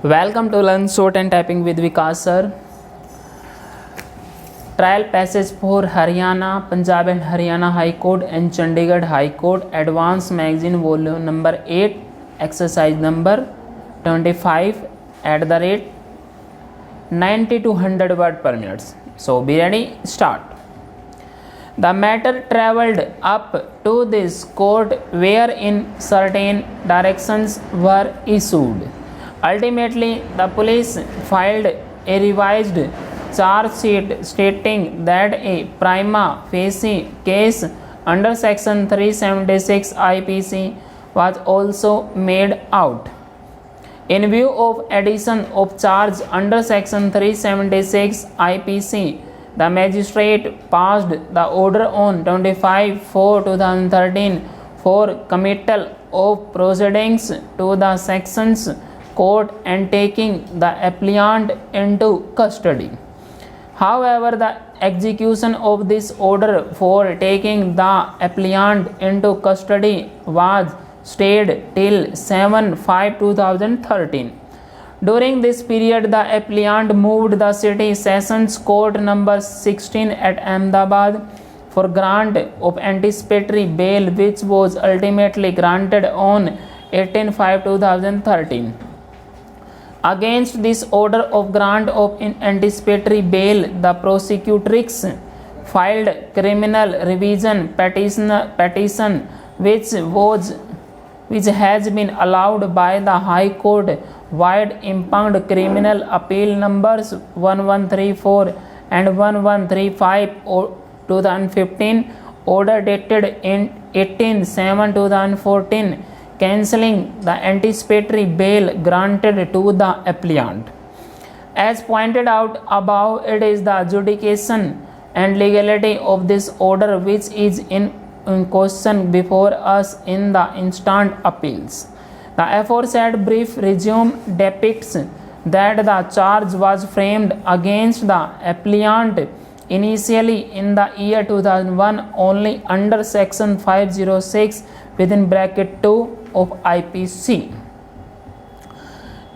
Welcome to Learn Short and Typing with Vikas sir. Trial passage for Haryana, Punjab and Haryana High Court and Chandigarh High Court, Advanced Magazine Volume number 8, exercise number 25 at the rate 90 to 100 word per minute. So be ready, start. The matter travelled up to this court wherein certain directions were issued. Ultimately, the police filed a revised charge sheet stating that a prima facie case under section 376 IPC was also made out. In view of addition of charge under section 376 IPC, the magistrate passed the order on 25/4/2013 for committal of proceedings to the sections court and taking the appellant into custody. However, the execution of this order for taking the appellant into custody was stayed till 7/5/2013. During this period, the appellant moved the City Sessions Court number 16 at Ahmedabad for grant of anticipatory bail, which was ultimately granted on 18/5/2013. Against this order of grant of anticipatory bail, the prosecutrix filed criminal revision petition which has been allowed by the High Court wide impugned criminal appeal numbers 1134 and 1135 2015, order dated in 18/7/2014, cancelling the anticipatory bail granted to the appellant. As pointed out above, it is the adjudication and legality of this order which is in question before us in the instant appeals. The aforesaid brief resume depicts that the charge was framed against the appellant initially in the year 2001 only under section 506 within bracket 2 of IPC.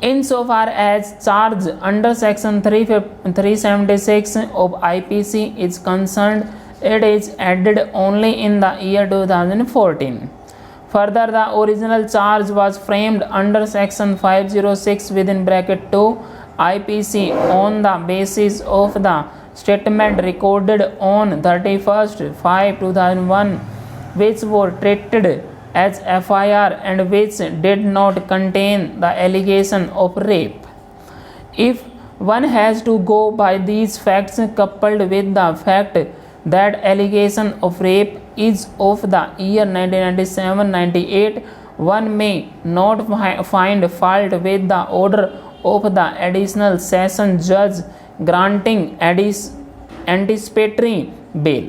Insofar as charge under section 376 of IPC is concerned, it is added only in the year 2014. Further, the original charge was framed under section 506 within bracket 2 IPC on the basis of the statement recorded on 31/5/2001, which were treated as FIR and which did not contain the allegation of rape. If one has to go by these facts coupled with the fact that allegation of rape is of the year 1997-98, one may not find fault with the order of the additional session judge granting anticipatory bail.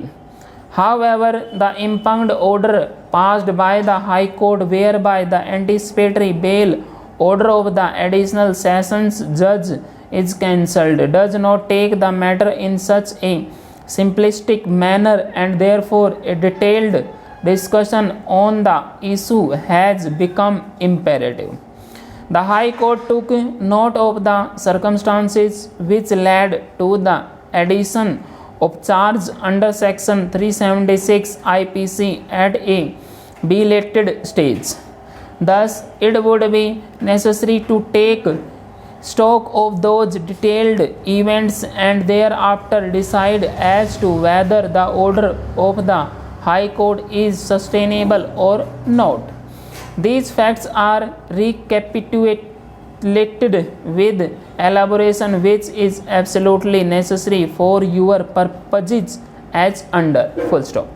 However, the impugned order passed by the High Court whereby the anticipatory bail order of the additional sessions judge is cancelled does not take the matter in such a simplistic manner, and therefore a detailed discussion on the issue has become imperative. The High Court took note of the circumstances which led to the addition of charge under section 376 IPC at a belated stage. Thus, it would be necessary to take stock of those detailed events and thereafter decide as to whether the order of the High Court is sustainable or not. These facts are recapitulated with elaboration which is absolutely necessary for your purposes as under full stop.